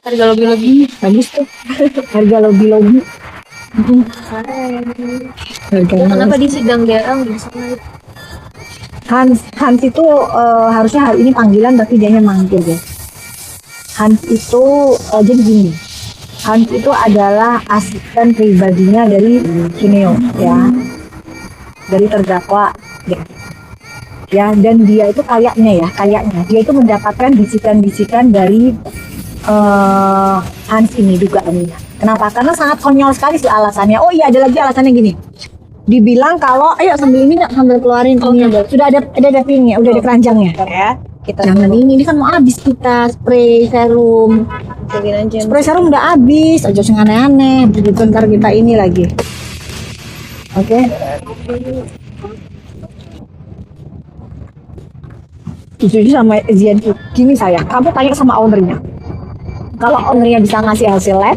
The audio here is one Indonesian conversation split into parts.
Harga lobby-lobby. Bagus tuh. Harga lobby-lobby. Harganya Kenapa di sidang jarang bisa Hans itu harusnya hari ini panggilan tapi dianya manggil ya. Hans itu jadi gini. Hans itu adalah asisten pribadinya dari Cuneo ya. Dari terdakwa ya, dan dia itu kayaknya dia itu mendapatkan bisikan-bisikan dari Hans ini dugaannya. Kenapa? Karena sangat konyol sekali sih alasannya. Oh iya, ada lagi alasannya gini. Dibilang kalau ayo sambil ini sambil keluarin ini sudah ada pinnya, udah ada keranjangnya. ya? Kita Jangan ini kan mau habis kita spray serum. cobain aja. Spray serum udah habis, aja sing aneh-aneh. Begitu ntar kita ini lagi. Oke. Jujur sama Zian gini sayang, kamu tanya sama ownernya. Kalau ownernya bisa ngasih hasil lab,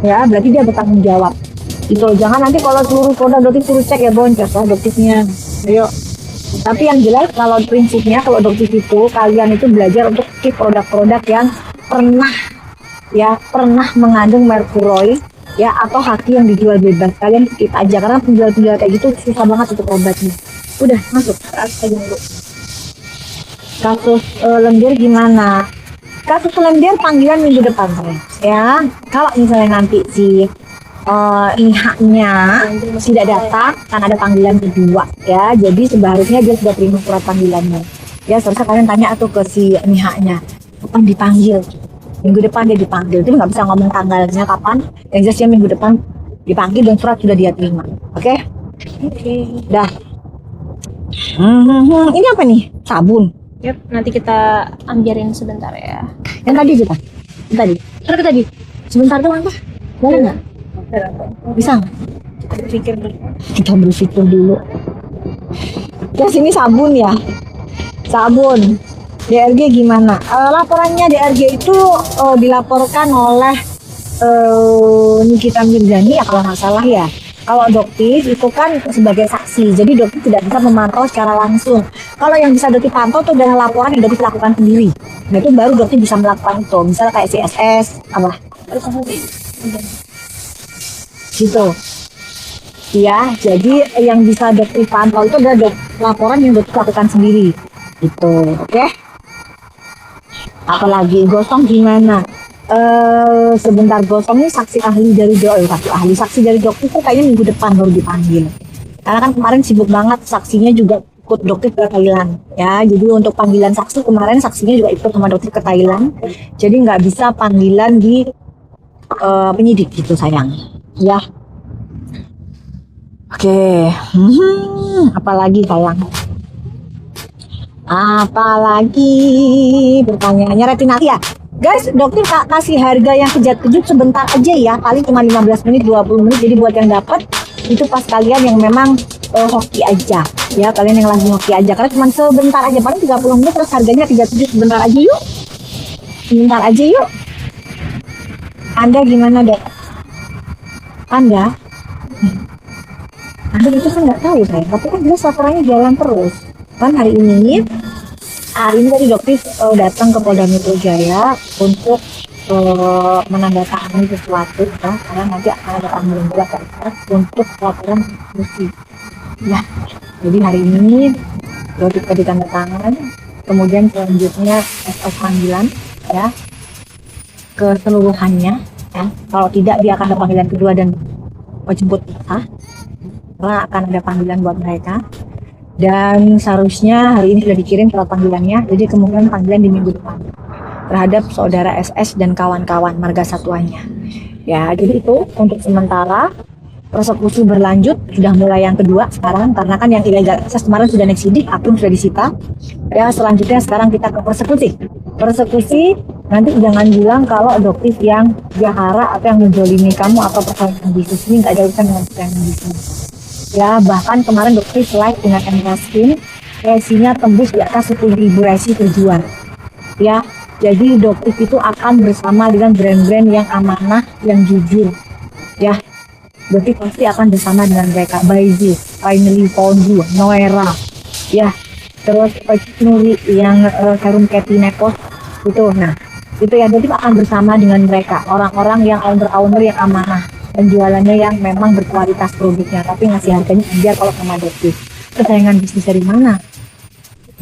ya berarti dia bertanggung jawab. Itu jangan nanti kalau seluruh produk dokter suruh cek ya boncos lah dokternya. Ayo. Tapi yang jelas kalau prinsipnya kalau dokter itu kalian itu belajar untuk keep produk-produk yang pernah mengandung merkuri ya atau haki yang dijual bebas. Kalian keep aja karena penjual-penjual kayak gitu susah banget untuk obatnya. Udah masuk aja dulu. Kasus lendir gimana? Kasus lendir panggilan minggu depan ya. Kalau misalnya nanti si IH-nya tidak datang, kan ada panggilan kedua ya. Jadi seharusnya dia sudah terima surat panggilannya. Ya seharusnya kalian tanya tuh ke si IH-nya, kapan dipanggil? Minggu depan dia dipanggil. Itu nggak bisa ngomong tanggalnya kapan. Yang jelas dia minggu depan dipanggil dan surat sudah dia terima. Oke? Dah. Ini apa nih? Sabun. Yap, nanti kita ambiarin sebentar ya. Yang tadi juga. Yang tadi. Sebentar doang apa? Boleh nggak? Bisa nggak? Kita berpikir dulu. Ya sini sabun ya. Sabun. DRG gimana? Laporannya DRG itu dilaporkan oleh Nikita Mirzani ya kalau nggak salah ya. Kalau dokter itu kan sebagai saksi, jadi dokter tidak bisa memantau secara langsung. Kalau yang bisa dokter pantau itu adalah laporan yang dokter lakukan sendiri. Nah itu baru dokter bisa melakukan itu. Misalnya kayak CSS, apa? Gitu. Ya, jadi yang bisa dokter pantau itu adalah laporan yang dokter lakukan sendiri. Gitu, oke? Apalagi gosong gimana? Sebentar gosong nih saksi dari dokter itu kayaknya minggu depan baru dipanggil. Karena kan kemarin sibuk banget, saksinya juga ikut dokter ke Thailand. Ya, jadi untuk panggilan saksi kemarin saksinya juga ikut sama dokter ke Thailand. Jadi nggak bisa panggilan di penyidik gitu sayang. Ya. Oke. Apalagi sayang? Apalagi pertanyaannya retinal ya. Guys, dokter kasih harga yang kejut-kejut sebentar aja ya, paling cuma 15 menit, 20 menit. Jadi buat yang dapat itu pas kalian yang memang hoki aja ya, kalian yang lagi hoki aja karena cuma sebentar aja, paling 30 menit terus harganya 37. Sebentar aja yuk. Anda gimana dek? Anda itu kan nggak tahu saya, tapi kan jelas laporannya jalan terus kan. Hari ini tadi dokter datang ke Polda Metro Jaya untuk menandatangani sesuatu ya, karena nanti akan ada panggilan juga untuk laporan institusi ya. Jadi hari ini dokter ditandatangan, kemudian selanjutnya SS panggilan ya keseluruhannya ya. Kalau tidak dia akan ada panggilan kedua dan jemput kita karena akan ada panggilan buat mereka. Dan seharusnya hari ini sudah dikirim surat panggilannya, jadi kemungkinan panggilan di minggu depan terhadap saudara SS dan kawan-kawan marga satuannya. Ya, jadi itu untuk sementara. Persekusi berlanjut, sudah mulai yang kedua sekarang, karena kan yang ilegal akses kemarin sudah naik sidik, akun sudah disita. Ya, selanjutnya sekarang kita ke persekusi. Persekusi, nanti jangan bilang kalau dokter yang jahara atau yang menzolimi kamu atau persaingan bisnis ini nggak ada urusan dengan persaingan bisnis. Ya, bahkan kemarin dokter live dengan MK Skin, resinya tembus di atas 10.000 resi terjual. Ya, jadi dokter itu akan bersama dengan brand-brand yang amanah, yang jujur. Ya, dokter pasti akan bersama dengan mereka. Baizis, Finally Found You, Noera, ya, terus Nuri yang serum Katy Nepos itu. Nah, Itu ya, Dotif akan bersama dengan mereka, orang-orang yang owner-owner yang amanah, penjualannya yang memang berkualitas produknya, tapi ngasih harganya biar kalau sama Dotif. Persaingan bisnis dari mana?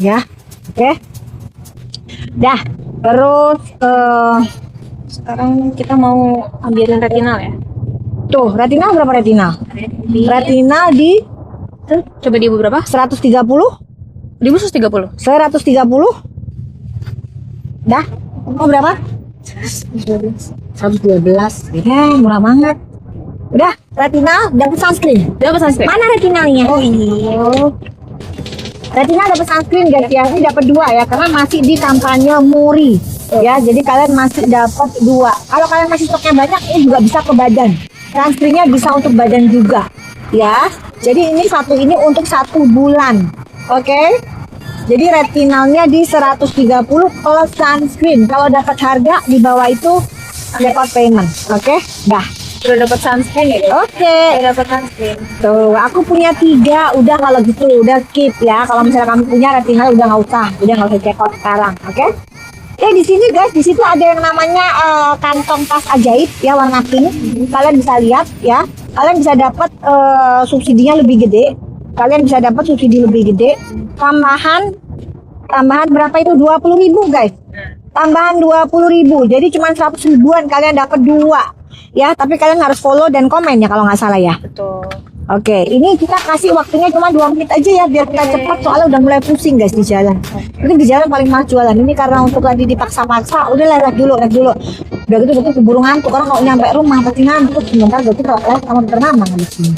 Ya, oke. Dah, terus Sekarang kita mau ambilin retinal ya. tuh, retinal berapa retinal? Retinal di Coba di ibu berapa? 130? Di ibu 130. 130? Dah, oh berapa? 112. Murah banget. Udah, retinal dapat sunscreen. Dapat sunscreen. Mana retinalnya? Oh ini. Retinal dapat sunscreen guys ya. Ini dapat 2 ya, karena masih di kampanye Muri. Ya, jadi kalian masih dapat 2. Kalau kalian masih stoknya banyak, ini juga bisa ke badan. Sunscreennya bisa untuk badan juga. Ya, jadi ini satu ini untuk 1 bulan. Oke? Jadi retinalnya di 130 plus sunscreen. Kalau dapat harga di bawah itu dapat payment. Oke? Dah. Sudah dapat sunscreen ya? Oke. Sudah dapat sunscreen. Tuh, aku punya 3. Udah kalau gitu, udah skip ya. Kalau misalnya kamu punya retinal udah nggak usah check out sekarang. Oke? Di sini guys, di situ ada yang namanya kantong tas ajaib ya, warna pink. Kalian bisa lihat ya. Kalian bisa dapat subsidinya lebih gede. Kalian bisa dapat subsidi lebih gede. Tambahan berapa itu? 20.000 guys. Tambahan 20.000. Jadi cuma 100 ribuan kalian dapat 2. Ya, tapi kalian harus follow dan komen ya kalau nggak salah ya. Betul. Oke, ini kita kasih waktunya cuma 2 menit aja ya, biar kita cepat soalnya udah mulai pusing guys di jalan. Ini di jalan paling males jualan. Ini karena untuk tadi dipaksa-paksa, udah live dulu. Udah gitu keburu ngantuk, orang kalau nyampe rumah pasti ngantuk. Sebentar gitu kalau live sama ternama di sini.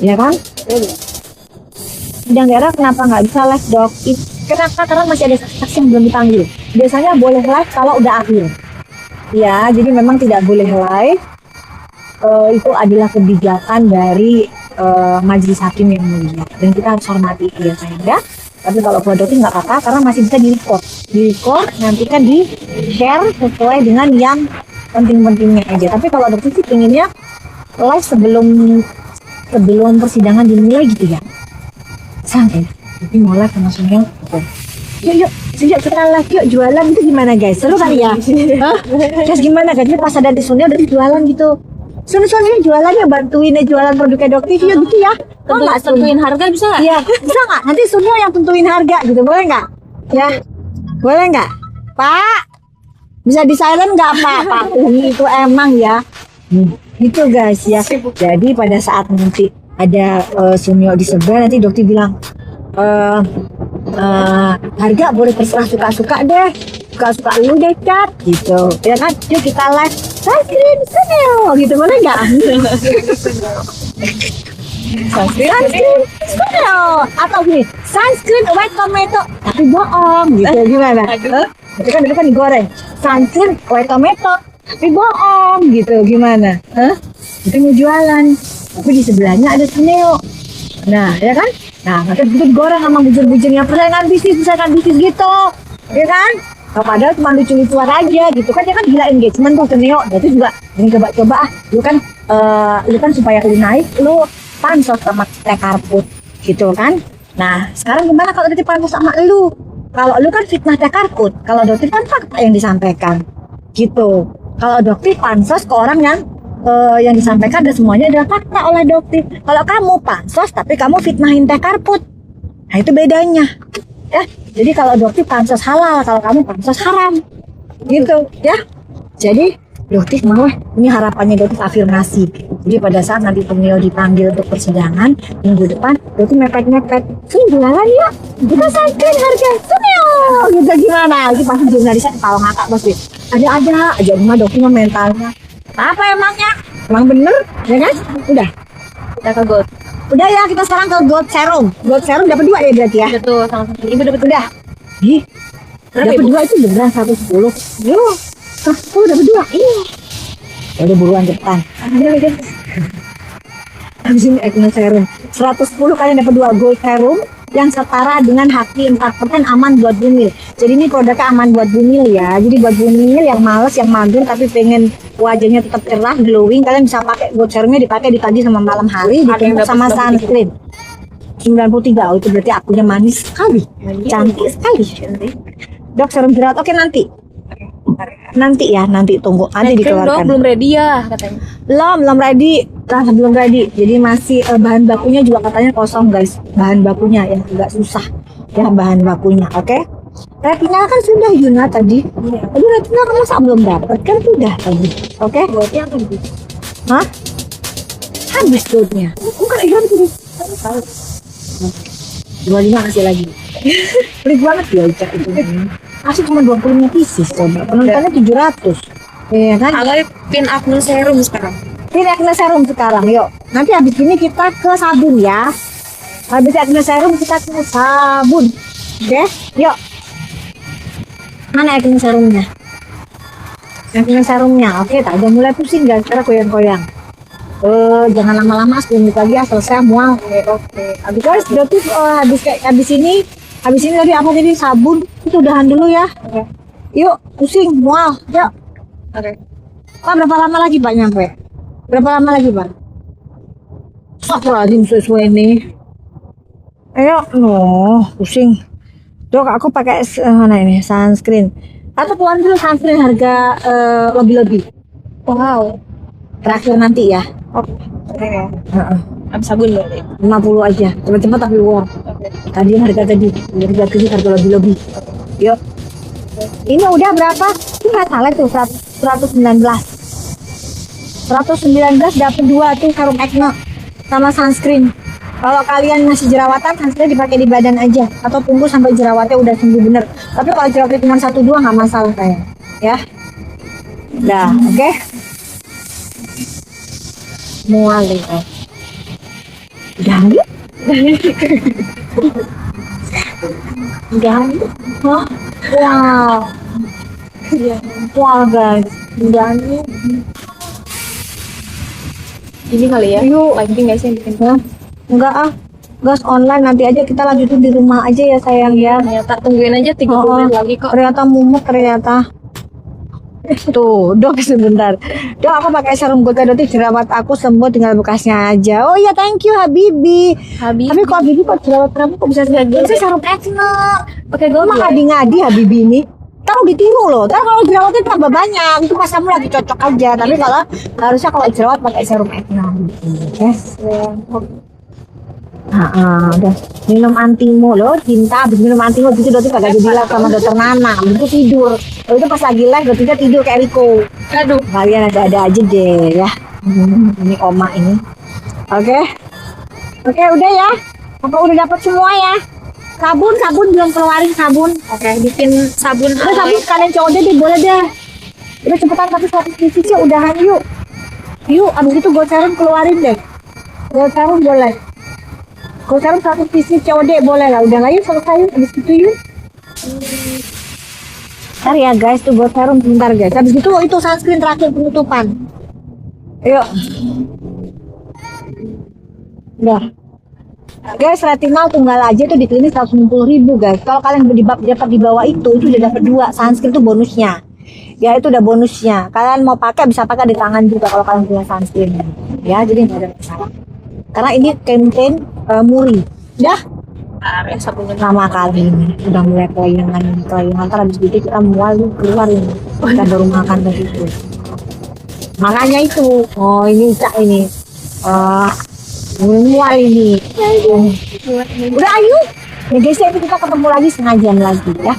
Ya kan? Bidang daerah kenapa nggak bisa live dok? Kenapa? Karena masih ada saksi yang belum dipanggil. Biasanya boleh live kalau udah akhir. Ya, jadi memang tidak boleh live. Itu adalah kebijakan dari majelis hakim yang mulia dan kita harus hormati ya sayang. Tapi kalau buat Dotif nggak apa-apa karena masih bisa di record nanti kan di share sesuai dengan yang penting-pentingnya aja. Tapi kalau Dotif sih pengennya live sebelum persidangan dimulai gitu ya, santai. Tapi mau live sama Sunil. Yuk kita live yuk jualan itu gimana guys, seru kali ya. Guys gimana guys, pas ada di Sunil udah jualan gitu. Soalnya jualannya bantuin jualan produknya Dotif ya gitu ya. Oh nggak tentuin harga bisa nggak? Iya bisa nggak? Nanti Sunil yang tentuin harga gitu, boleh nggak? Ya boleh nggak? Pak bisa di silent nggak Pak? Ini itu emang ya. Gitu guys ya. Jadi pada saat nanti ada Sunil di sebelah nanti Dotif bilang harga boleh terserah suka-suka deh. Suka-suka lu deh Cat gitu ya kan, yuk kita live sunscreen Sunil gitu, boleh nggak? Sunscreen Sunil atau gini sunscreen white tomato tapi bohong gitu, gimana? Itu kan digoreng sunscreen white tomato tapi bohong gitu, gimana? Itu mau jualan tapi di sebelahnya ada Sunil, nah ya kan, nah nanti itu digoreng sama bujur-bujurnya, persaingan bisnis gitu ya kan. Padahal cuma lucu-lucuan aja gitu kan, dia kan gila engagement tuh Sunil. Jadi juga ini coba-coba lu kan supaya lu naik lu pansos sama teh karput gitu kan. Nah sekarang gimana kalau Dotif pansos sama lu? Kalau lu kan fitnah teh karput, kalau Dotif kan fakta yang disampaikan gitu. Kalau Dotif pansos ke orang yang disampaikan dan semuanya adalah fakta oleh Dotif. Kalau kamu pansos tapi kamu fitnahin teh karput, nah itu bedanya ya. Jadi kalau Dotif pansos halal, kalau kamu pansos haram gitu ya. Jadi Dotif mau, ini harapannya Dotif afirmasi. Jadi pada saat nanti Sunil dipanggil untuk persidangan minggu depan, Dotif mepet-mepet sini jualan ya, kita sunscreen harga Sunil gitu, gimana? Itu pasti jurnalisnya ketawa ngakak pasti. Ada aja rumah Dotif mentalnya apa emangnya, emang bener ya kan? Udah Kita ke gold. Udah ya, kita sekarang ke gold serum. Gold serum dapat 2 ya berarti ya. Betul, sama ibu dapat Udah. Ih, dapat 2 itu beneran 110. Yo, 110 dapat 2. Iya. Udah buruan cepetan. Habis ini Ekno serum 110 kalian dapat 2 gold serum yang setara dengan haki 4% aman buat bumil. Jadi ini produknya aman buat bumil ya. Jadi buat bumil yang males, yang mager tapi pengen wajahnya tetap cerah, glowing, kalian bisa pakai gold serumnya, dipakai di pagi sama malam hari, ditunggu sama sunscreen 93. Oh itu berarti akunya manis sekali, cantik sekali. Dok serum jerawat oke nanti. Nanti ya, nanti tunggu, nanti dikeluarkan. Belum ready ya katanya. Belum ready, belum ready. Jadi masih bahan bakunya juga katanya kosong guys. Bahan bakunya ya agak susah ya bahan bakunya. Oke. Retina kan sudah Yuna tadi. Tadi retina kan masa belum dapat kan sudah tadi. Oke. Buatnya apa gitu? Hah? Habis dotnya. Bukan iya betul. 25 kasih lagi. Pelit banget ya Ica itu. Kasih cuma 25 pieces coba. Penontonnya 700. Iya kan? Alay pin acne serum sekarang. Ini acne serum sekarang, yuk. Nanti habis ini kita ke sabun ya. Habis acne serum kita ke sabun. Oke, yuk. Mana acne serumnya? Acne serumnya, oke. Tak udah mulai pusing guys, sekarang koyang-koyang. Jangan lama-lama, 10 menit lagi ya selesai mual. Oke. Habis guys, berarti habis ini tadi apa tadi sabun? Itu udahan dulu ya. Oke. Yuk, pusing, mual, yuk. Oke. Pak, berapa lama lagi Pak nyampe? Berapa lama lagi Pak? Astagfirullahaladzim sesuai ini. Ayo, pusing. Dok, aku pakai mana ini sunscreen. Atau keluar dulu sunscreen harga lebih-lebih. Wow. Terakhir nanti ya. Oke. Habis sabun berarti. 50 aja. Cepet-cepet tapi uang. Oke. Tadi harga harga lebih-lebih. Yuk. Ini udah berapa? Ini nggak salah tuh 119 dapat 2 tuh serum acne sama sunscreen. Kalau kalian masih jerawatan, sunscreen dipakai di badan aja atau tunggu sampai jerawatnya udah sembuh bener. Tapi kalau jerawatnya cuma 1-2 nggak masalah kayak ya. Dah, oke. Mual deh. Udah. Wow. Iya. Wow guys. Udah nih. Ini kali ya. Yuk. Lighting guys yang bikin. Enggak ah. Gas online nanti aja kita lanjutin di rumah aja ya sayang ya. Ternyata tungguin aja 30 menit lagi kok. Ternyata mumet ternyata. Tuh, dok sebentar. Dok, aku pakai serum Gota Doti jerawat aku sembuh tinggal bekasnya aja. Oh iya, thank you Habibi. Tapi kok Habibi kok jerawat kamu kok bisa segini? Itu serum acne. Pakai Mama gold ya? ngadi-ngadi Habibi ini. Tahu ditiru loh. Tapi kalau jerawatnya tambah banyak, itu pas kamu lagi cocok aja. Tapi kalau harusnya kalau jerawat pakai serum acne. Yes. Udah minum antimo loh, cinta habis minum antimo gitu Doti kagak jadi live sama dokter Nana, itu tidur. Itu pas lagi live Doti tidur kayak Riko. Aduh. Kalian ada aja deh ya. Ini oma ini. Oke, udah ya. Apa udah dapat semua ya? Sabun belum keluarin sabun. Oke, bikin sabun. Udah sabun sekalian cowok deh boleh deh. Udah cepetan tapi 100 pieces ya udahan yuk. Yuk, abis itu gue serum keluarin deh. Gue serum boleh. Gue serum 100 pieces COD boleh lah. Udah lah yuk selesai yuk. Abis itu yuk. Ntar ya guys, tuh gue serum sebentar guys. Abis itu sunscreen terakhir penutupan. Yuk. Udah. Guys, retinol tunggal aja tuh di klinik 160.000 guys. Kalau kalian dapat di bawah itu udah dapat 2 sunscreen tuh bonusnya. Ya itu udah bonusnya. Kalian mau pakai bisa pakai di tangan juga kalau kalian punya sunscreen. Ya, jadi nggak ada masalah. Karena ini campaign muri. Dah. Sabunnya Lama kali ini udah mulai kelayangan. Ntar habis gitu kita mual keluar ini. Kita baru makan dari itu. Makanya itu. Oh ini Cak ini. Mual ini. Udah ayo. Ya guys, ya, kita ketemu lagi setengah jam lagi ya.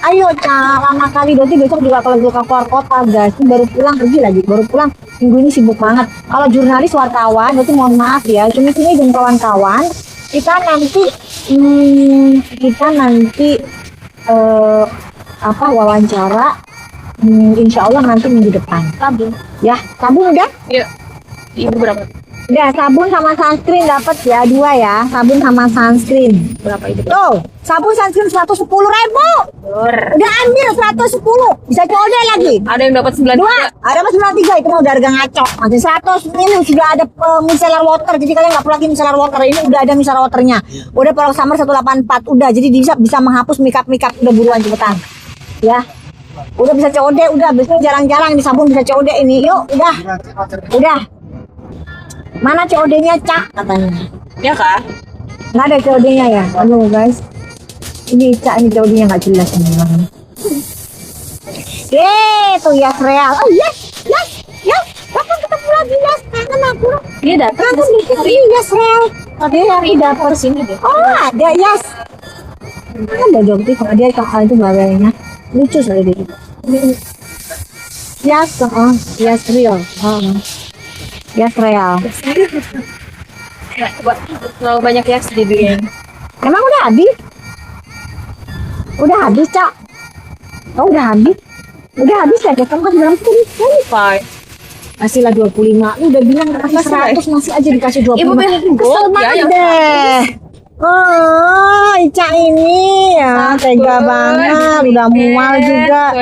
Ayo Cak, lama kali berarti besok juga kalau gue keluar kota guys. Ini baru pulang baru pulang. Minggu ini sibuk banget. Kalau jurnalis wartawan, berarti mohon maaf ya. Cuma sini dengan kawan-kawan. Kita nanti wawancara. Insya Allah nanti minggu depan. sabun. Ya, sabun udah? Iya. Ibu berapa? Udah, sabun sama sunscreen dapat ya 2 ya. Sabun sama sunscreen. Berapa itu? Tuh, sabun sunscreen 110.000. Udah ambil 110. Bisa COD lagi. Ada yang dapat 9. 2, ada apa 93 itu mah udah harga ngaco. Masih 100 ini sudah ada micellar water. Jadi kalian nggak perlu lagi micellar water. Ini udah ada micellar waternya. Udah Product Summer 184. Udah jadi bisa menghapus makeup udah buruan cepetan. Ya. Udah bisa COD, udah biasanya jarang-jarang di sabun bisa COD ini. Yuk, udah. Mana COD-nya Cak katanya? Ya kak? Nggak ada COD-nya ya? Aduh guys. Ini Cak ini COD-nya nggak jelas ini. Tuh Yas real. Oh yes, yes, yes. Kapan ketemu lagi Yas? Kangen aku. Dia datang Kangen dikit nih Yas real. dia hari dapur sini deh. Oh ada Yas. Ada Dokti kalau dia kakak itu gawainya lucu sekali dia. Yas, Yas real. Yas real. Nah, terlalu banyak ya sedih. Emang udah habis? Udah habis, Cak? Oh, udah habis? Udah habis ya, kamu kan dalam Five. Kasihlah 25. Lu udah bilang kasih 100 masih aja dikasih 25. Ibu bilang kesel banget deh. Oh, Ica ini ya tega banget, udah mual juga.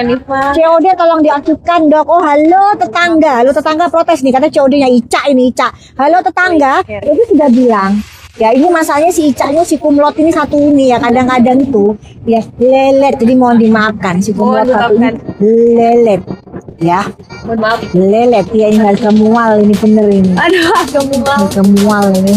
COD tolong diaktifkan dok. Oh halo tetangga, protes nih karena COD-nya Ica ini Ica. Halo tetangga, itu sudah bilang. Ya ini masalahnya si Ica-nya si kumlot ini satu ini ya kadang-kadang itu ya lelet jadi mohon dimaafkan si kumlot satu ini lelet ya. Mohon maaf. Lelet ya ini harus kemual ini bener ini. Aduh, agak mual. Kemual ini.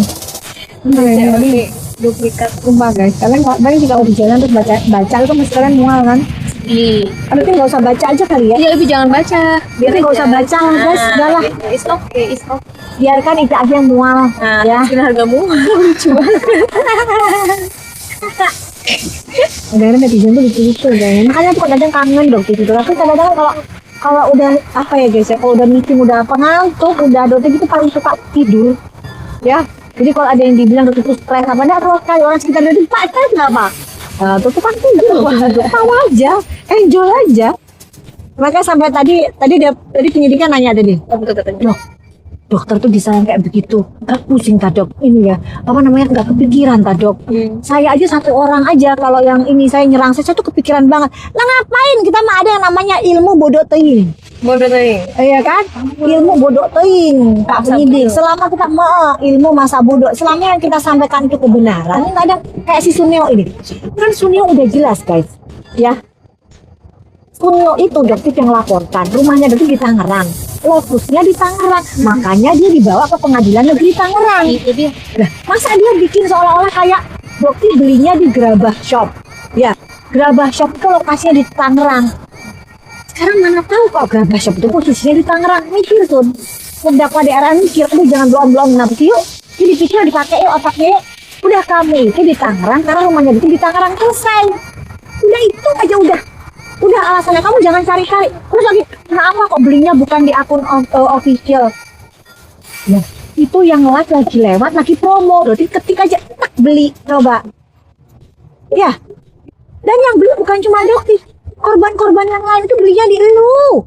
Ini duplikat. Sumpah guys, kalian jika udah jalan terus baca itu mesti kalian mual kan? Iya. Tapi nggak usah baca aja kali ya. Iya, lebih jangan baca. Biar nggak usah baca guys, udah lah. It's okay. Biarkan itu aja yang mual Nah, ya. mungkin hargamu lucu banget. Kadang-kadang netizen tuh lucu-lucu guys. Makanya aku kadang kangen dong gitu. Tapi kadang-kadang kalau udah apa ya guys ya, kalau udah meeting udah apa ngantuk, udah dote gitu paling suka tidur ya. Jadi kalau ada yang dibilang dokter itu stres apa enggak, kalau sekali orang sekitar dari Pak stres kenapa? Tutup kan tidur, tawa aja, enjoy aja. Makanya sampai tadi penyidikan nanya tadi, dokter tuh bisa kayak begitu, nggak pusing tak dok? Ini ya, apa namanya nggak kepikiran tak dok? Saya aja satu orang aja kalau yang ini saya nyerang saya tuh kepikiran banget. Nah ngapain kita mah ada yang namanya ilmu bodoh teing. Bodoh nih. Iya kan? Ilmu bodoh teing, Pak penyidik. Selama kita ilmu masa bodoh, selama yang kita sampaikan itu kebenaran, nggak ada kayak si Sunio ini. Kan Sunio udah jelas guys, ya. Sunio itu dokter yang laporkan, rumahnya dokter di Tangerang, lokusnya di Tangerang, makanya dia dibawa ke pengadilan negeri Tangerang. Itu dia. Nah, masa dia bikin seolah-olah kayak dokter belinya di Gerabah Shop, ya. Gerabah Shop itu lokasinya di Tangerang. Sekarang mana tahu kok Gerabah Shop itu posisinya di Tangerang. Mikir tuh, terdakwa daerah mikir, aduh jangan belum kenapa sih yuk. Jadi pikir dipakai yuk otaknya yuk. Udah kamu itu di Tangerang, karena rumahnya itu di Tangerang selesai. Udah itu aja udah alasannya kamu jangan cari-cari. Terus lagi, kenapa kok belinya bukan di akun official? Nah, itu yang live lagi lewat, lagi promo. Berarti ketik aja, tak beli, coba. Ya, dan yang beli bukan cuma dokter. Korban-korban yang lain itu belinya di lu.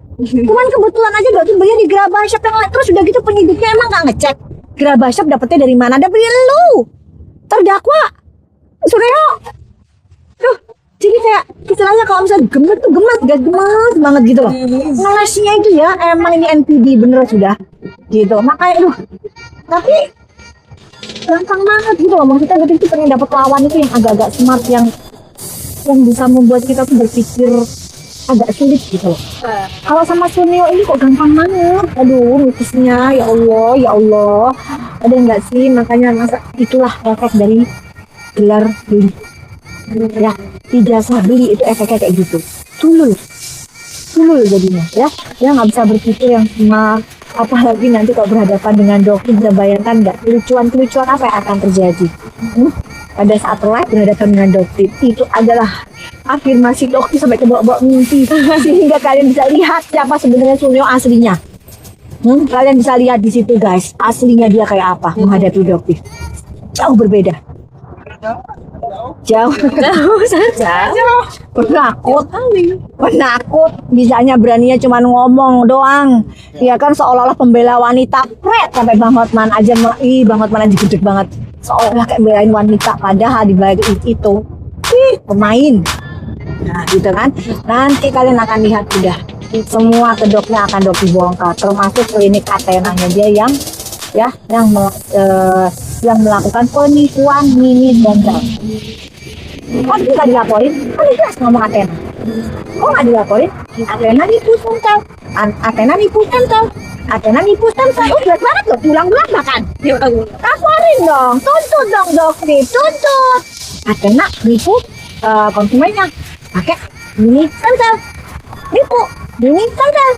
Cuman kebetulan aja dokter belinya di Gerabah Shop yang lain. Terus udah gitu penyidiknya emang nggak ngecek Gerabah Shop dapetnya dari mana? Dapet dari lu. Terdakwa Suryo. Tuh, jadi kayak istilahnya kalau misalnya gemet tuh gemet banget gitu loh. Ngelesnya itu ya emang ini NPD bener sudah gitu. Makanya aduh. Tapi gampang banget gitu loh. Maksudnya dokter itu pengen dapet lawan itu yang agak-agak smart yang bisa membuat kita tuh berpikir agak sulit gitu loh. Kalau sama Sunio ini kok gampang banget. Aduh, mitisnya ya Allah. Ada enggak sih? Makanya itulah efek dari gelar beli. Ya, ijazah beli itu efeknya kayak gitu. Tulul jadinya ya. Dia nggak bisa berpikir yang cuma apalagi nanti kalau berhadapan dengan dokter bisa bayangkan nggak kelucuan apa yang akan terjadi. Pada saat live berhadapan dengan dokter itu adalah afirmasi dokter sampai ke bawah mimpi sehingga kalian bisa lihat siapa sebenarnya Sunyo aslinya. Kalian bisa lihat di situ guys, aslinya dia kayak apa menghadapi dokter. Jauh berbeda. Jauh saja. Penakut. Bisanya beraninya cuma ngomong doang. Ya kan seolah-olah pembela wanita. Sampai Bang Hotman aja gede banget. Seolah kayak belain wanita padahal di balik itu pemain. Nah gitu kan. Nanti kalian akan lihat udah semua kedoknya akan dok dibongkar, termasuk klinik Athenanya dia yang melakukan penipuan mini dan kok nggak dilaporin? Kan jelas ngomong Athena. Kok nggak dilaporin? Athena nipu stem. Athena nipu stem. Oh jelas banget loh, diulang-ulang bahkan. Laporin dong, tuntut dong dokter, tuntut. Athena nipu konsumennya pakai mini stem. Nipu. Ini santai.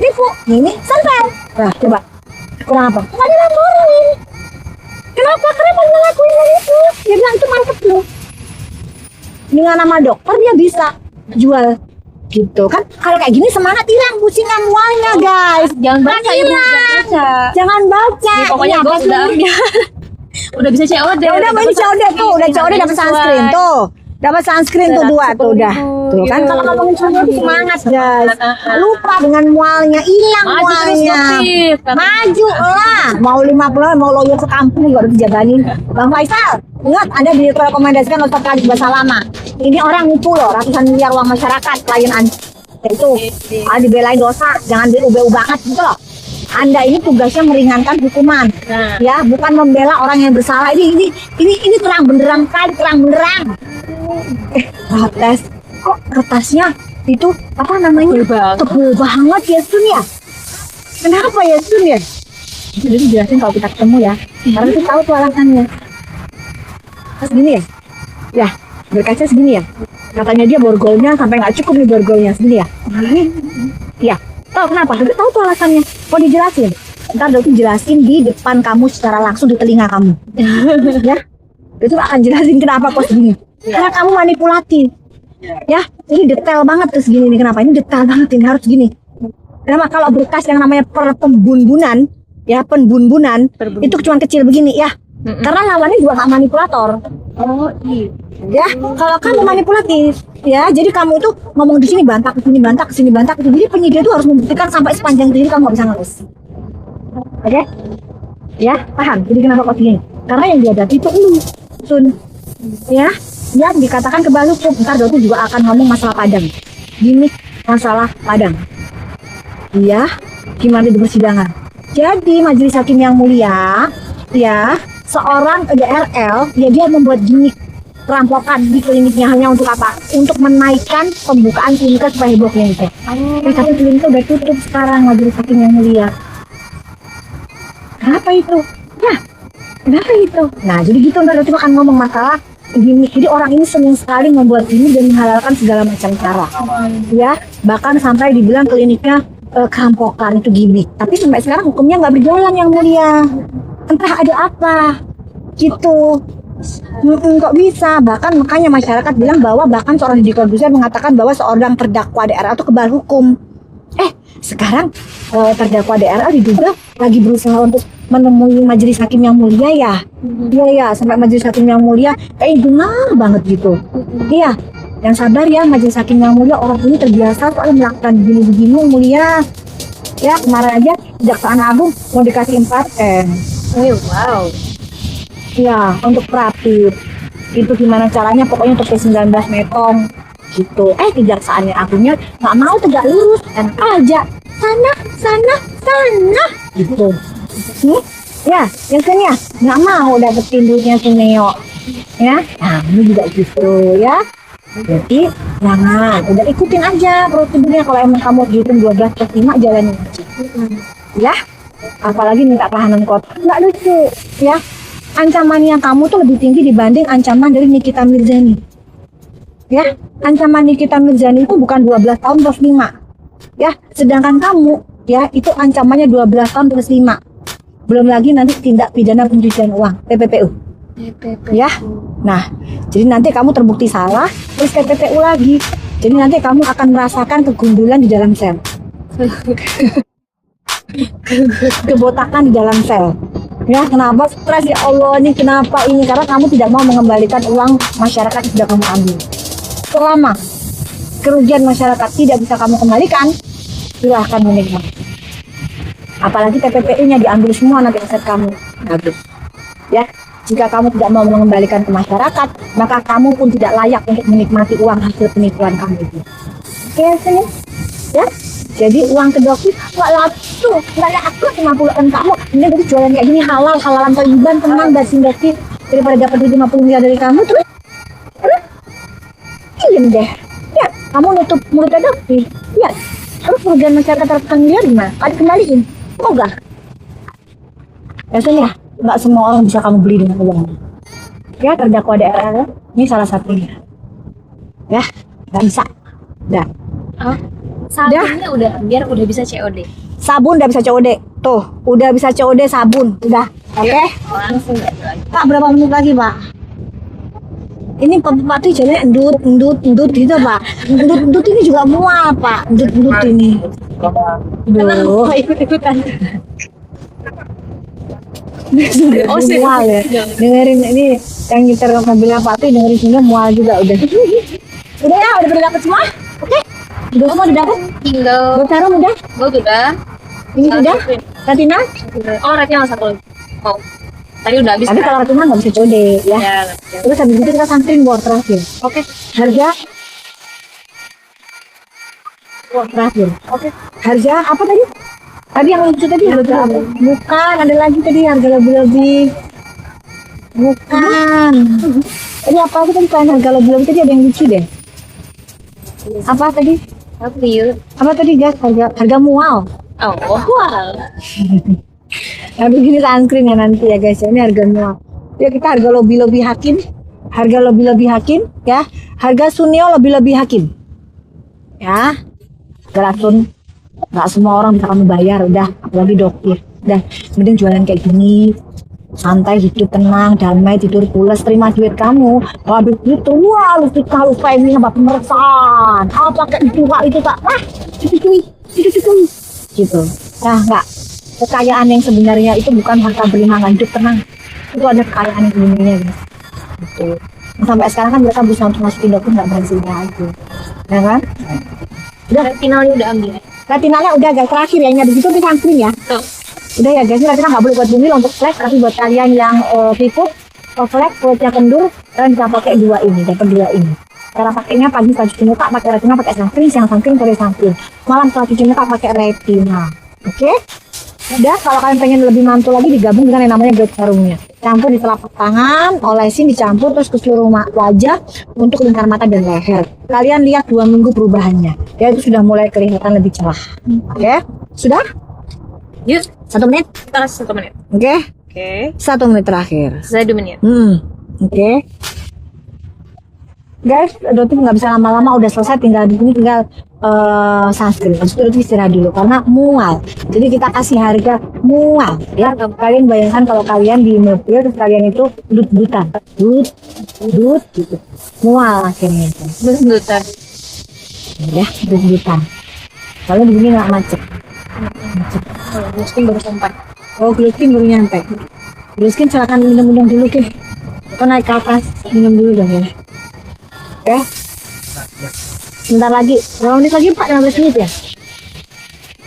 Nipu. Ini santai. Nah, coba. Kurang apa? Nggak dilaporin. Kenapa? Kenapa ngelakuin itu? Dia bilang itu mantep loh. Dengan nama dokter dia bisa jual gitu kan. Kalau kayak gini semangat hilang, pusingan mualnya guys. Jangan baca ibu, hilang. jangan baca. Jangan baca. Ya, pokoknya Iya, gue pasti. udah bisa COD. Ya udah main COD tuh, udah COD dapat sunscreen tuh. Dapat sunscreen tuh 2 tuh udah. Tuh kan kalau ngomongin COD semangat guys. Lupa dengan mualnya, hilang Maju terus mualnya. aktif. Maju lah. Mau 50 mau loyo ke kampung juga harus dijagain. Bang Faisal, ingat Anda direkomendasikan untuk kali bahasa lama. Ini orang itu loh, ratusan miliar uang masyarakat klien Anda. Itu dibelain dosa, jangan diubah banget gitu loh. Anda ini tugasnya meringankan hukuman, Nah. ya, bukan membela orang yang bersalah. Ini terang benderang kali, terang benderang. Protes, kok kertasnya itu apa namanya? Tebel banget ya Sun ya. Kenapa ya Sun ya? Jadi dijelasin kalau kita ketemu ya, karena kita tahu tuh alasannya. Terus gini ya, ya berkaca segini ya. Katanya dia borgolnya sampai nggak cukup nih borgolnya segini ya. Iya. Tahu kenapa? Udah tahu tuh alasannya. Kok dijelasin? Ntar Doti jelasin di depan kamu secara langsung di telinga kamu. Ya, itu akan jelasin kenapa kok segini. Karena kamu manipulatif. Ya, ini detail banget tuh segini nih. Kenapa? Ini detail banget ini harus gini. Kenapa? Kalau berkas yang namanya pembunbunan, ya penbunbunan, itu cuma kecil begini ya. Karena lawannya juga nggak manipulator. Oh iya. Ya, kalau kamu manipulatif, ya, jadi kamu itu ngomong di sini bantah, ke sini bantah, ke sini bantah, ke sini. Jadi penyidik itu harus membuktikan sampai sepanjang diri kamu nggak bisa ngelus. Oke? Ya, paham? Jadi kenapa kok gini? Karena yang dihadapi itu lu, Sun. Ya, yang dikatakan kebal hukum. Ntar Doti juga akan ngomong masalah Padang. Gimik masalah Padang. Iya, gimana di persidangan? Jadi majelis hakim yang mulia, ya, seorang DRL, ya dia membuat gimmick perampokan di kliniknya hanya untuk apa? Untuk menaikkan pembukaan kliniknya supaya heboh kliniknya. Tapi kliniknya udah tutup sekarang majelis hakim yang mulia. Kenapa itu? Ya, kenapa itu? Nah, jadi gitu ntar Doti akan ngomong masalah gimmick. Jadi orang ini senang sekali membuat gimmick dan menghalalkan segala macam cara. Ya, bahkan sampai dibilang kliniknya kerampokan itu gimmick. Tapi sampai sekarang hukumnya nggak berjalan yang mulia. Entah ada apa gitu. Kok bisa? Bahkan makanya masyarakat bilang bahwa bahkan seorang Deddy Corbuzier mengatakan bahwa seorang terdakwa DRL itu kebal hukum. Sekarang terdakwa DRL diduga lagi berusaha untuk menemui majelis hakim yang mulia ya. Iya ya, sampai majelis hakim yang mulia kayak dengar banget gitu. Iya, yang sabar ya majelis hakim yang mulia, orang ini terbiasa soal melakukan begini-begini mulia. Ya, kemarin aja Kejaksaan Agung mau dikasih 4M. Wow. Ya, untuk Prapit itu gimana caranya, pokoknya untuk P19 metong gitu. Kejaksaannya Agungnya nggak mau tegak lurus dan aja sana gitu. Ya, yang sini ya nggak mau dapetin duitnya si Neo ya. Nah, ini juga gitu ya. Jadi jangan, udah ikutin aja prosedurnya. Kalau emang kamu dihitung 12/5 jalanin aja ya. Apalagi minta tahanan kota, nggak lucu ya. Ancamannya kamu tuh lebih tinggi dibanding ancaman dari Nikita Mirzani. Ya, ancaman Nikita Mirzani itu bukan 12 tahun plus 5. Ya, sedangkan kamu ya itu ancamannya 12 tahun plus 5. Belum lagi nanti tindak pidana pencucian uang, TPPU. Ya. Nah, jadi nanti kamu terbukti salah, terus TPPU lagi. Jadi nanti kamu akan merasakan kegundulan di dalam sel. Kebotakan di dalam sel. Ya, kenapa stres ya Allah ini, kenapa ini? Karena kamu tidak mau mengembalikan uang masyarakat yang sudah kamu ambil. Selama kerugian masyarakat tidak bisa kamu kembalikan, silahkan menikmati. Apalagi TPPU-nya diambil semua nanti aset kamu. Bagus. Ya, jika kamu tidak mau mengembalikan ke masyarakat, maka kamu pun tidak layak untuk menikmati uang hasil penipuan kamu itu. Oke, sini. Ya. Jadi uang ke Doki nggak laku 50-an kamu. Ini jadi jualan kayak gini halalan toiban, tenang Doki daripada dapat duit 50 miliar dari kamu terus diem deh. Ya, kamu nutup mulutnya Doki. Ya, terus kerugian masyarakat ratusan miliar gimana? Ada kembaliin? Moga. Biasanya nggak semua orang bisa kamu beli dengan uang. Ya, terdakwa DRL ini salah satunya. Ya, nggak bisa. Dah. Sabunnya biar udah bisa COD. Sabun udah bisa COD. Tuh, udah bisa COD sabun. Udah. Oke. Langsung ya lagi. Pak, berapa menit lagi, Pak? Ini Pak tuh jalannya endut gitu, Pak. Endut ini juga mual, Pak. Endut ini. Duh. Ikut-ikutan. Oh, mual ya. Dengerin ini yang nyetir mobilnya Pak tuh dengerin sini mual juga udah. Udah ya, udah dapet semua? Oke. Udah semua udah dapet? Tinggal Bertaruh udah? gue udah. Ini sudah? Katina? Oh, ratnya satu lagi. Mau. Tadi udah habis. Tapi kalau Katina nggak bisa COD ya. Ya. Terus habis itu kita sunscreen buat terakhir. Oke. Harga buat terakhir. Oke. Harga apa tadi? Tadi yang lucu tadi harga apa? Bukan, ada lagi tadi harga lebih-lebih. Bukan. Tadi apa sih tadi kan harga lebih-lebih tadi ada yang lucu deh. Apa tadi? Apa yuk? Apa tadi guys? Harga mual. Oh, wow. Nah, begini sunscreen ya nanti ya guys. Ini harga mual. Ya kita harga lebih-lebih hakim. Harga lebih-lebih hakim ya. Harga Sunio lebih-lebih hakim. Ya. Gerasun. Nggak semua orang bisa kamu bayar, udah, apalagi dokter, udah, mending jualan kayak gini, santai, hidup tenang, damai, tidur pulas, terima duit kamu. Kalau habis itu, wah, lu lupa ini apa pemeriksaan, pakai itu tak, itu, gitu. Nah, nggak, kekayaan yang sebenarnya itu bukan harta berimangan, hidup tenang, itu ada kekayaan yang sebenarnya, guys. Gitu. Nah, sampai sekarang kan mereka bisa untuk masukin dokter nggak berhasil aja, ya kan? Udah, finalnya udah ambil. Retinalnya udah guys, terakhir ya, ini ada gitu di sunscreen ya. Tuh. Udah ya guys, ini retinal nggak boleh buat bumil untuk flex, tapi buat kalian yang piput, flex, kulitnya kendur, kalian bisa pakai dua ini, dapat dua ini. Cara pakainya pagi setelah cuci muka pakai retinal, pakai sunscreen, siang sunscreen, sore sunscreen. Malam setelah cuci muka pakai retinal. Oke? Udah, kalau kalian pengen lebih mantul lagi digabung dengan yang namanya grade serumnya. Campur di telapak tangan, olesin dicampur terus ke seluruh wajah untuk lingkar mata dan leher. Kalian lihat 2 minggu perubahannya. Ya itu sudah mulai kelihatan lebih cerah. Oke? Sudah? Yuk, 1 menit? kita kasih 1 menit. Oke? Oke. 1 menit terakhir. Saya 2 menit. Oke. Guys, Doti nggak bisa lama-lama, udah selesai, tinggal di sini tinggal sunscreen. Habis itu Doti istirahat dulu karena mual. Jadi kita kasih harga mual. Ya, kalian bayangkan kalau kalian di mobil terus kalian itu dut-dutan, dut gitu, mual akhirnya. Bentar. Ya, dut-dutan. Kalau begini nggak macet. Mungkin baru sampai. Oh, Gluskin baru nyampe. Gluskin silakan minum-minum dulu ke. Atau naik ke atas minum dulu dong ya. Oke. Sebentar lagi. Berapa menit lagi Pak? 15 menit ya?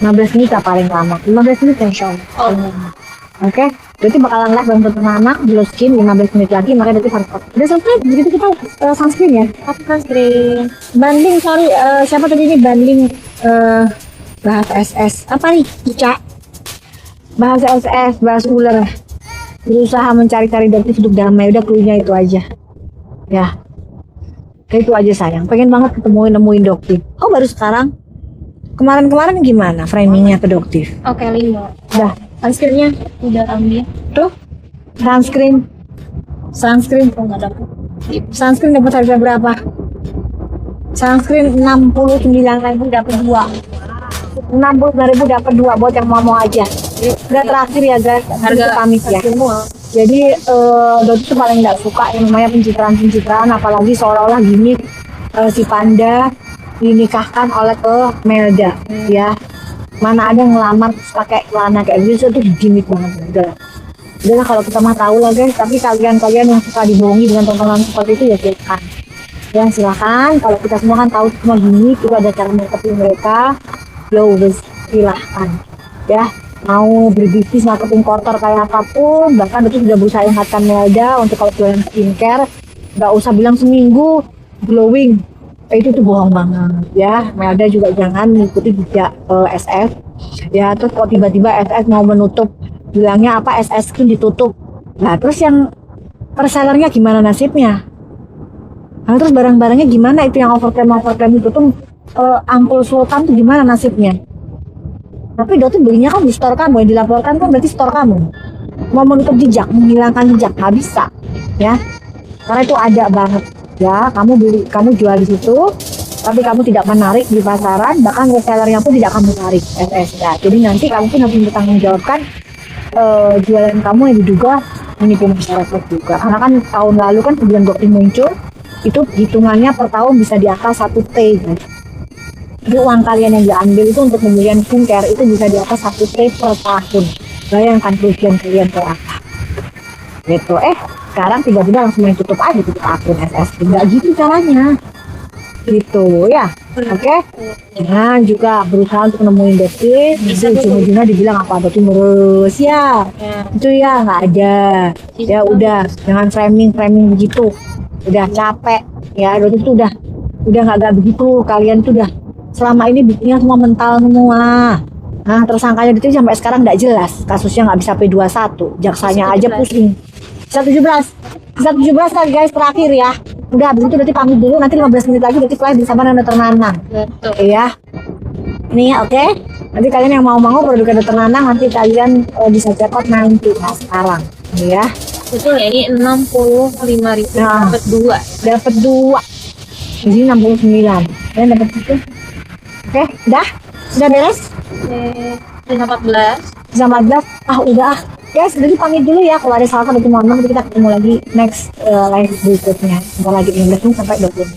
15 menit lah paling lama. 15 menit ya insya Allah. Oke. Berarti bakalan live dalam satu anak Gluskin 15 menit lagi. Makanya nanti harus. Udah selesai. Begitu kita sunscreen ya. Pakai sunscreen. Banding, sorry. Siapa tadi ini banding bahasa SS. Apa nih? Cica. Bahasa SS. Bahasa ular. Berusaha mencari-cari dokter hidup damai. Udah cluenya itu aja. Ya. Kayak itu aja sayang, pengen banget nemuin dokter. Oh baru sekarang? Kemarin gimana framingnya ke dokter? Oke, 5. Udah, sunscreennya Udah ambil. tuh, sunscreen, Oh, nggak dapet. sunscreen dapat harga berapa? Sunscreen 69.000 dapat 2. 69.000 dapat 2 buat yang mau aja. Udah terakhir ya guys, harga pamit ya. Semua. Jadi Doti tuh paling nggak suka yang namanya pencitraan, apalagi seolah-olah gini si Panda dinikahkan oleh ke Melda, ya. Mana ada yang ngelamar terus pakai celana kayak gitu, itu gimmick banget. Udah kalau kita mah tahu lah guys, tapi kalian yang suka dibohongi dengan tontonan seperti itu ya silakan. Ya silakan, kalau kita semua kan tahu semua gimmick, itu ada cara marketing mereka. Yo, silahkan. Ya. Mau berbisnis marketing kotor kayak apapun, bahkan itu sudah berusaha ingatkan Melda untuk kalau jualan skincare nggak usah bilang seminggu glowing, itu tuh bohong banget ya. Melda juga jangan mengikuti jejak SS ya. Terus kalau tiba-tiba SS mau menutup, bilangnya apa, SS skin ditutup. Nah terus yang resellernya gimana nasibnya? Nah terus barang-barangnya gimana, itu yang overclaim itu tuh ampul sultan tuh gimana nasibnya? Tapi Doti belinya kan di store kamu, yang dilaporkan kan berarti store kamu. Mau menutup jejak, menghilangkan jejak, nggak bisa, ya. Karena itu ada banget, ya. Kamu jual di situ, tapi kamu tidak menarik di pasaran, bahkan resellernya pun tidak kamu tarik SS ya. Jadi nanti kamu pun harus bertanggung jawabkan jualan kamu yang diduga menipu masyarakat juga. Karena kan tahun lalu kan sebelum GoPay muncul, itu hitungannya per tahun bisa di atas 1 T guys. Jadi uang kalian yang diambil itu untuk pembelian skincare itu bisa di atas 1 T per tahun. Bayangkan kerugian kalian ke apa gitu. Sekarang tiba-tiba langsung main tutup aja, tutup akun SS. Enggak gitu caranya gitu ya. Oke. Jangan juga berusaha untuk nemuin Doti, itu ujung-ujungnya dibilang apa Doti terus ya. Itu ya nggak ada. Ya udah, jangan framing begitu. Udah capek ya. Doti itu udah nggak begitu. Kalian tuh udah selama ini bikinnya semua mental semua. Nah, tersangkanya itu sampai sekarang nggak jelas. Kasusnya nggak bisa P21. Jaksanya aja pusing. Bisa 17 kan guys, terakhir ya. Udah, begitu nanti pamit dulu, nanti 15 menit lagi nanti live bersama Dokter Nanang. Betul. Iya. Ini oke. Nanti kalian yang mau produk Dokter Nanang nanti kalian bisa cetak nanti sekarang. Ya. Betul ya, ini 65.000 Nah. dapat 2. Di sini 69. Kalian dapat itu. Oke, udah beres? Bisa 14. Bisa 14. Udah. Guys, jadi pamit dulu ya. Kalau ada salah satu mohon maaf, nanti kita ketemu lagi next live berikutnya. Sebentar lagi 15 menit sampai 20 menit.